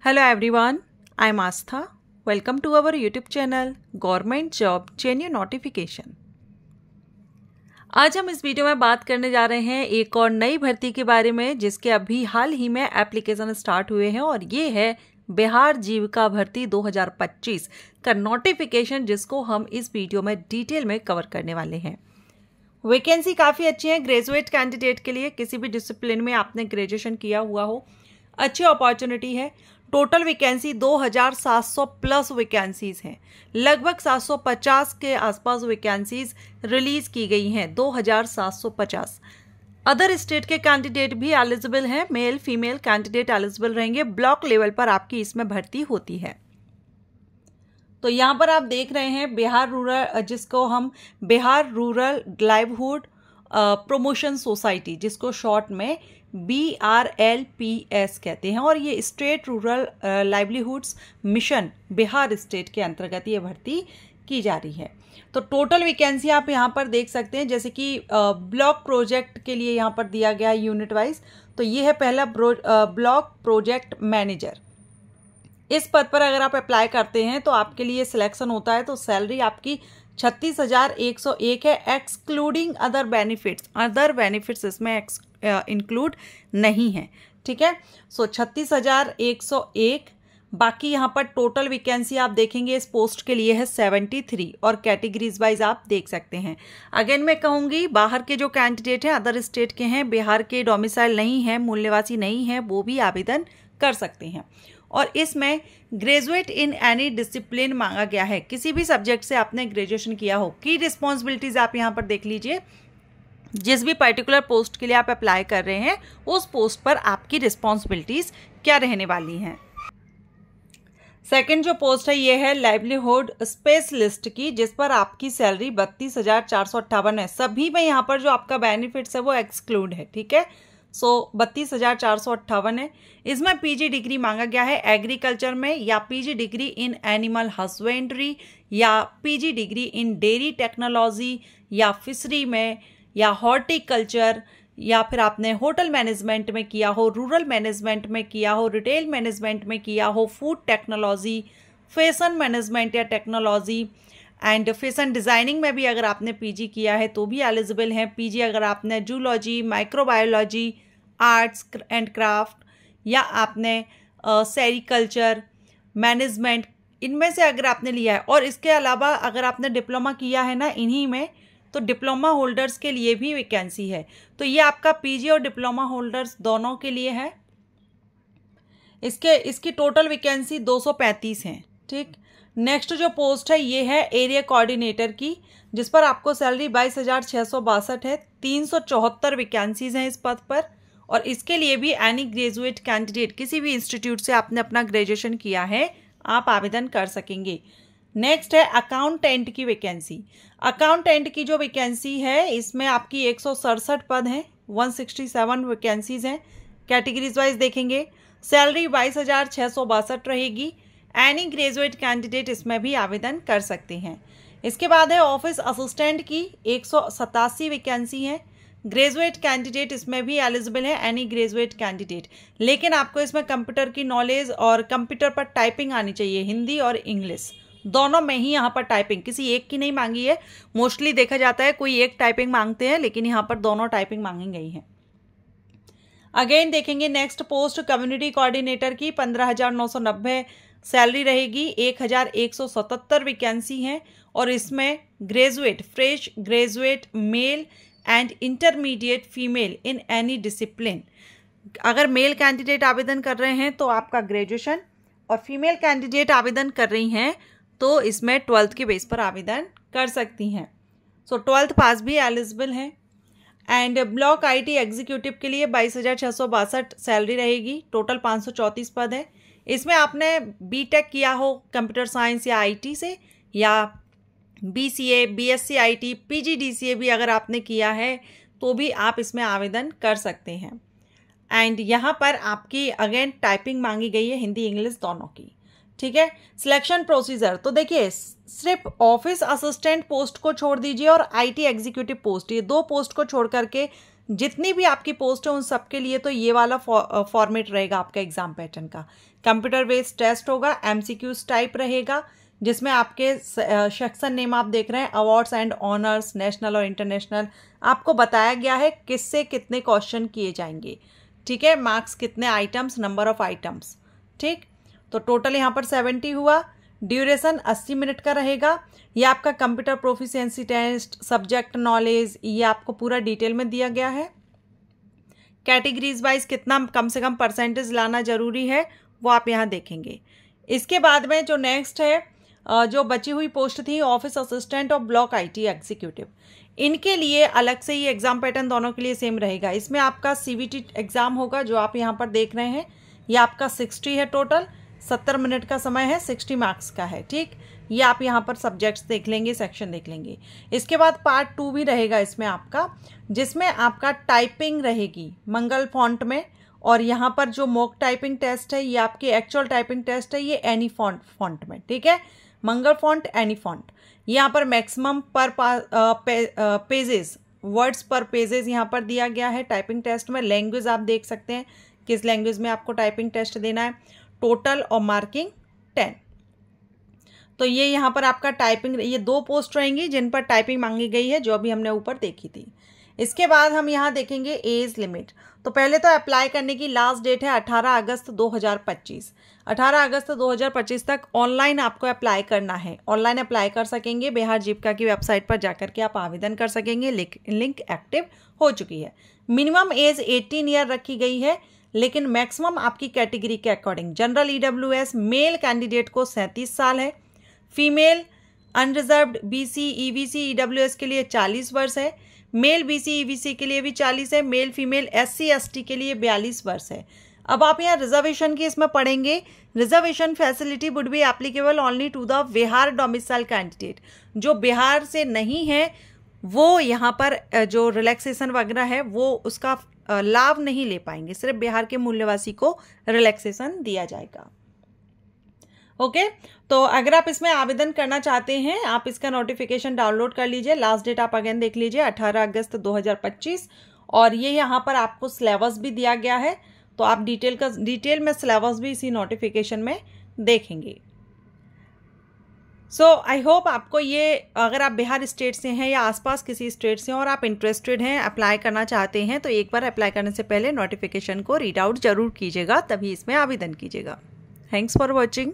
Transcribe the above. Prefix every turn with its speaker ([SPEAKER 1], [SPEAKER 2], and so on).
[SPEAKER 1] Hello everyone, I am Astha. Welcome to our YouTube channel Government Job Genuine Notification. आज हम इस video में बात करने जा रहे हैं एक और नई भर्ती के बारे में जिसके अभी हाल ही में एप्लीकेशन स्टार्ट हुए हैं और ये है बिहार जीविका भर्ती 2025 का नोटिफिकेशन जिसको हम इस वीडियो में डिटेल में कवर करने वाले हैं। वैकेंसी काफ़ी अच्छी है ग्रेजुएट कैंडिडेट के लिए, किसी भी डिसिप्लिन में आपने ग्रेजुएशन किया हुआ हो, अच्छी अपॉर्चुनिटी है। टोटल वैकेंसी 2700 प्लस वैकेंसीज हैं, लगभग 750 के आसपास वैकेंसीज रिलीज की गई हैं, 2750। अदर स्टेट के कैंडिडेट भी एलिजिबल हैं, मेल फीमेल कैंडिडेट एलिजिबल रहेंगे। ब्लॉक लेवल पर आपकी इसमें भर्ती होती है। तो यहाँ पर आप देख रहे हैं बिहार रूरल, जिसको हम Bihar rural livelihood promotion society, जिसको शॉर्ट में BRLPS कहते हैं, और ये state rural livelihoods mission Bihar state के अंतर्गत ये भर्ती की जा रही है। तो टोटल वैकेंसी आप यहाँ पर देख सकते हैं, जैसे कि ब्लॉक प्रोजेक्ट के लिए यहाँ पर दिया गया है यूनिट वाइज। तो ये है पहला ब्लॉक प्रोजेक्ट मैनेजर। इस पद पर अगर आप अप्लाई करते हैं तो आपके लिए सिलेक्शन होता है, तो सैलरी आपकी 36,101 है, excluding other benefits. Other benefits इसमें इंक्लूड नहीं है, ठीक है। सो 36,101। बाकी यहाँ पर टोटल वैकेंसी आप देखेंगे इस पोस्ट के लिए है 73, और कैटेगरीज वाइज आप देख सकते हैं। अगेन मैं कहूँगी बाहर के जो कैंडिडेट हैं, अदर स्टेट के हैं, बिहार के डोमिसाइल नहीं है, मूल निवासी नहीं है, वो भी आवेदन कर सकते हैं। और इसमें ग्रेजुएट इन एनी डिसिप्लिन मांगा गया है, किसी भी सब्जेक्ट से आपने ग्रेजुएशन किया हो। की रिस्पॉन्सिबिलिटीज़ आप यहाँ पर देख लीजिए, जिस भी पर्टिकुलर पोस्ट के लिए आप अप्लाई कर रहे हैं उस पोस्ट पर आपकी रिस्पॉन्सिबिलिटीज़ क्या रहने वाली हैं। सेकंड जो पोस्ट है ये है लाइवलीहुड स्पेशलिस्ट की, जिस पर आपकी सैलरी 32,458 है। सभी में यहाँ पर जो आपका बेनिफिट्स है वो एक्सक्लूड है, ठीक है। सो 32,458 है। इसमें पीजी डिग्री मांगा गया है एग्रीकल्चर में, या PG degree in animal husbandry, या PG degree in dairy technology, या फिशरी में, या हॉर्टिकल्चर, या फिर आपने होटल मैनेजमेंट में किया हो, रूरल मैनेजमेंट में किया हो, रिटेल मैनेजमेंट में किया हो, फूड टेक्नोलॉजी, फैशन मैनेजमेंट या टेक्नोलॉजी एंड फैशन डिज़ाइनिंग में भी अगर आपने पीजी किया है तो भी एलिजिबल हैं। पीजी अगर आपने zoology, microbiology, arts and craft, या आपने सेरिकल्चर, मैनेजमेंट, इनमें से अगर आपने लिया है, और इसके अलावा अगर आपने डिप्लोमा किया है ना इन्हीं में, तो डिप्लोमा होल्डर्स के लिए भी वैकेंसी है। तो ये आपका पीजी और डिप्लोमा होल्डर्स दोनों के लिए है। इसकी टोटल वैकेंसी 235 हैं, ठीक। नेक्स्ट जो पोस्ट है ये है एरिया कोऑर्डिनेटर की, जिस पर आपको सैलरी 22,662 है। 374 वैकेंसीज हैं इस पद पर, और इसके लिए भी एनी ग्रेजुएट कैंडिडेट, किसी भी इंस्टीट्यूट से आपने अपना ग्रेजुएशन किया है, आप आवेदन कर सकेंगे। नेक्स्ट है अकाउंटेंट की वैकेंसी। अकाउंटेंट की जो वैकेंसी है इसमें आपकी 167 पद हैं, 167 वैकेंसीज हैं। कैटेगरीज वाइज देखेंगे, सैलरी 22,662 रहेगी। एनी ग्रेजुएट कैंडिडेट इसमें भी आवेदन कर सकते हैं। इसके बाद है ऑफिस असिस्टेंट की, 187 वैकेंसी है। ग्रेजुएट कैंडिडेट इसमें भी एलिजिबल है, एनी ग्रेजुएट कैंडिडेट, लेकिन आपको इसमें कंप्यूटर की नॉलेज और कंप्यूटर पर टाइपिंग आनी चाहिए, हिंदी और इंग्लिश दोनों में ही यहाँ पर टाइपिंग, किसी एक की नहीं मांगी है। मोस्टली देखा जाता है कोई एक टाइपिंग मांगते हैं, लेकिन यहाँ पर दोनों टाइपिंग मांगी गई हैं। अगेन देखेंगे नेक्स्ट पोस्ट कम्युनिटी कोऑर्डिनेटर की, 15,990 सैलरी रहेगी। 1,177 वैकेंसी हैं, और इसमें graduate, fresh graduate male and intermediate female in any discipline. अगर मेल कैंडिडेट आवेदन कर रहे हैं तो आपका ग्रेजुएशन, और फीमेल कैंडिडेट आवेदन कर रही हैं तो इसमें 12th के बेस पर आवेदन कर सकती हैं। सो 12th पास भी एलिजिबल हैं। एंड ब्लॉक IT एग्जीक्यूटिव के लिए 22,662 सैलरी रहेगी। टोटल 534 पद है। इसमें आपने BTech किया हो कंप्यूटर साइंस या IT से, या BCA, BSc IT, PGDCA भी अगर आपने किया है तो भी आप इसमें आवेदन कर सकते हैं। एंड यहाँ पर आपकी अगेन टाइपिंग मांगी गई है, हिंदी इंग्लिश दोनों की, ठीक है। सिलेक्शन प्रोसीजर तो देखिए, सिर्फ ऑफिस असिस्टेंट पोस्ट को छोड़ दीजिए और IT एग्जीक्यूटिव पोस्ट, ये दो पोस्ट को छोड़ करके जितनी भी आपकी पोस्ट है उन सबके लिए तो ये वाला फॉर्मेट रहेगा आपका एग्जाम पैटर्न का। कंप्यूटर बेस्ड टेस्ट होगा, एमसीक्यूज टाइप रहेगा, जिसमें आपके सेक्शन नेम आप देख रहे हैं अवार्ड्स एंड ऑनर्स, नेशनल और इंटरनेशनल, आपको बताया गया है किससे कितने क्वेश्चन किए जाएंगे। ठीक है, मार्क्स कितने आइटम्स, नंबर ऑफ आइटम्स। ठीक, तो टोटल यहाँ पर 70 हुआ। ड्यूरेशन 80 मिनट का रहेगा। ये आपका computer proficiency test, subject knowledge, ये आपको पूरा डिटेल में दिया गया है। कैटेगरीज वाइज कितना कम से कम परसेंटेज लाना जरूरी है वो आप यहाँ देखेंगे। इसके बाद में जो नेक्स्ट है, जो बची हुई पोस्ट थी ऑफिस असिस्टेंट और ब्लॉक आईटी एग्जीक्यूटिव, इनके लिए अलग से ही एग्जाम पैटर्न दोनों के लिए सेम रहेगा। इसमें आपका सीवीटी एग्जाम होगा जो आप यहाँ पर देख रहे हैं, ये आपका 60 है, टोटल 70 मिनट का समय है, 60 मार्क्स का है। ठीक, ये आप यहाँ पर सब्जेक्ट्स देख लेंगे, सेक्शन देख लेंगे। इसके बाद पार्ट 2 भी रहेगा इसमें आपका, जिसमें आपका टाइपिंग रहेगी मंगल फॉन्ट में, और यहाँ पर जो मॉक टाइपिंग टेस्ट है ये आपकी एक्चुअल टाइपिंग टेस्ट है, ये एनी फॉन्ट में। ठीक है, मंगल फॉन्ट, एनी फॉन्ट। यहाँ पर मैक्सिमम पर पेजेस, वर्ड्स पर पेजेस यहाँ पर दिया गया है टाइपिंग टेस्ट में। लैंग्वेज आप देख सकते हैं किस लैंग्वेज में आपको टाइपिंग टेस्ट देना है। टोटल और मार्किंग 10। तो ये यहाँ पर आपका टाइपिंग, ये 2 पोस्ट रहेंगी जिन पर टाइपिंग मांगी गई है जो अभी हमने ऊपर देखी थी। इसके बाद हम यहाँ देखेंगे एज लिमिट। तो पहले तो अप्लाई करने की लास्ट डेट है 18 अगस्त 2025। 18 अगस्त 2025 तक ऑनलाइन आपको अप्लाई करना है। ऑनलाइन अप्लाई कर सकेंगे, बिहार जीविका की वेबसाइट पर जाकर के आप आवेदन कर सकेंगे। लिंक एक्टिव हो चुकी है। मिनिमम एज 18 ईयर रखी गई है, लेकिन मैक्सिमम आपकी कैटेगरी के according general EWS male candidate को 37 साल है, female unreserved BC EBC EWS के लिए 40 वर्ष है, मेल बीसी ईबीसी के लिए भी 40 है, मेल फीमेल एससी एसटी के लिए 42 वर्ष है। अब आप यहाँ रिजर्वेशन की इसमें पढ़ेंगे, reservation facility would be applicable only to the Bihar domicile candidate. जो बिहार से नहीं है वो यहाँ पर जो रिलैक्सेशन वगैरह है वो उसका लाभ नहीं ले पाएंगे, सिर्फ बिहार के मूल्यवासी को रिलैक्सेशन दिया जाएगा। ओके, तो अगर आप इसमें आवेदन करना चाहते हैं आप इसका नोटिफिकेशन डाउनलोड कर लीजिए। लास्ट डेट आप अगेन देख लीजिए 18 अगस्त 2025, और ये यहाँ पर आपको सिलेबस भी दिया गया है, तो आप डिटेल में सिलेबस भी इसी नोटिफिकेशन में देखेंगे। सो आई होप आपको ये, अगर आप बिहार स्टेट से हैं या आसपास किसी स्टेट से हैं और आप इंटरेस्टेड हैं, अप्लाई करना चाहते हैं, तो एक बार अप्लाई करने से पहले नोटिफिकेशन को रीड आउट जरूर कीजिएगा, तभी इसमें आवेदन कीजिएगा। Thanks for watching.